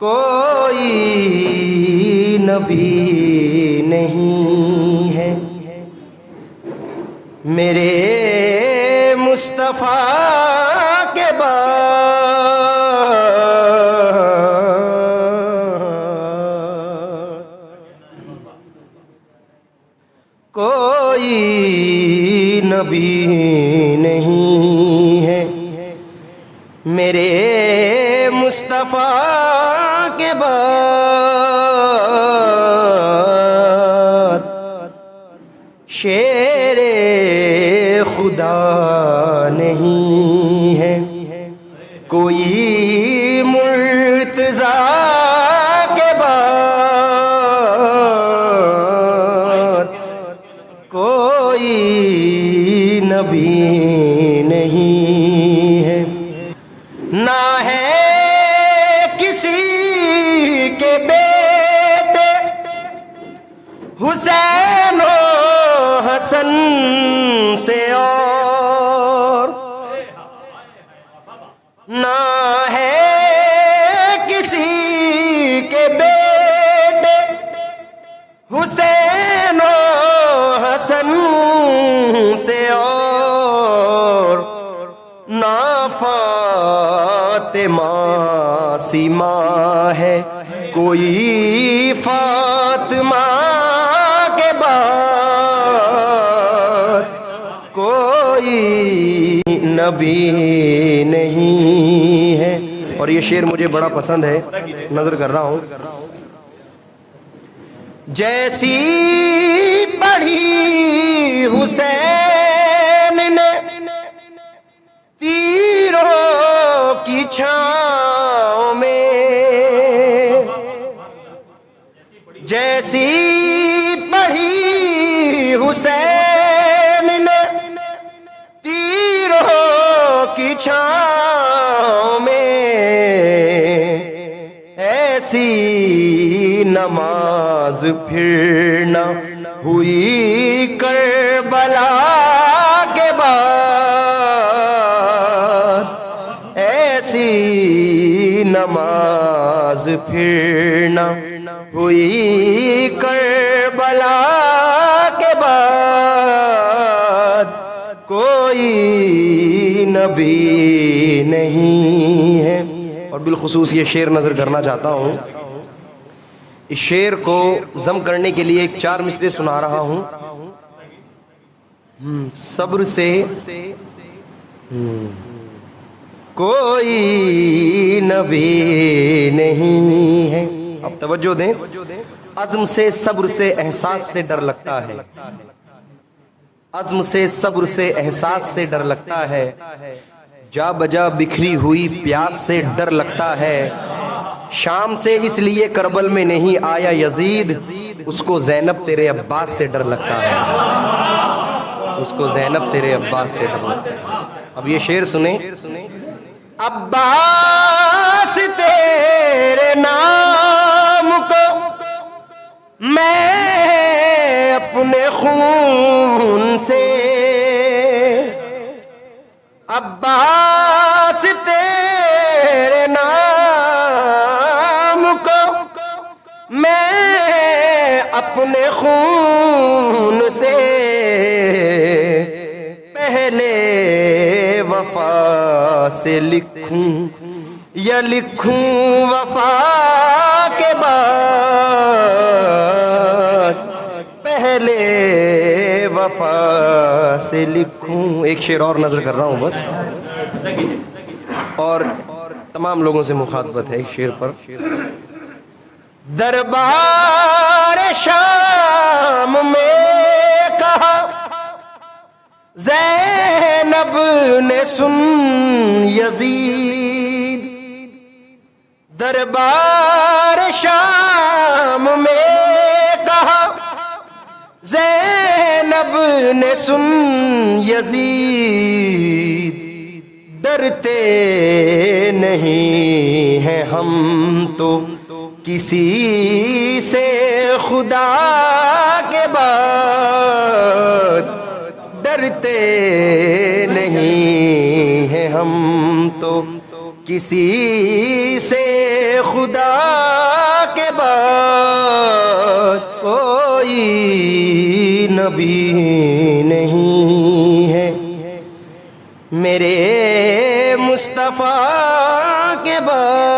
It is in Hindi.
कोई नबी नहीं है मेरे मुस्तफ़ा के बाद। कोई नबी नहीं है मेरे मुस्तफ़ा के बाद। शेरे खुदा नहीं है कोई मुर्तज़ा के बाद। कोई नबी नहीं है ना है किसी के बेटे हुसैन और हसन से और ना है किसी के बेटे हुसैन और हसन से और ना फातिमा सीमा है कोई फातिमा के बाद। कोई नबी नहीं है। और ये शेर मुझे बड़ा पसंद है, नजर कर रहा हूं। जैसी पढ़ी हुसैन ने तीरों की छाँव में, जैसी पढ़ी हुसैन ने तीरों की छाँव में, ऐसी नमाज फिर न हुई करबला के बाद। ऐसी नमाज फिर न हुई करबला के बाद। कोई नबी नहीं है। और बिलखुसूस ये शेर नजर करना चाहता हूँ। इस शेर को जम करने के लिए एक 4 मिसरे सुना रहा हूँ। सब्र से कोई नबी नहीं है। अब तवज्जो दें। अज़्म से सब्र से एहसास से डर लगता है। अज़्म से सब्र से एहसास से डर लगता है। जा बजा बिखरी हुई प्यास से डर लगता है। शाम से इसलिए करबल में नहीं आया यजीद, उसको ज़ैनब तेरे अब्बास से डर लगता है। उसको ज़ैनब तेरे अब्बास से डर लगता है। अब ये शेर सुने। अब्बास तेरे नाम को मैं अपने खून से, अब्बास तेरे नाम को मैं अपने खून से पहले वफा से लिखूं या लिखूं वफा के बाद। पहले वफा से लिखूं। एक शेर और नजर कर रहा हूं बस, और तमाम लोगों से मुखातबत है इस शेर पर। दरबार शाम में कहा ज़ैनब ने सुन यजीद। दरबार शाम में कहा ज़ैनब ने सुन यजीद। डरते नहीं हैं हम तो किसी से खुदा के बाद। डरते नहीं हैं हम तो किसी से खुदा के बाद कोई नबी नहीं है, मेरे मुस्तफ़ा के बाद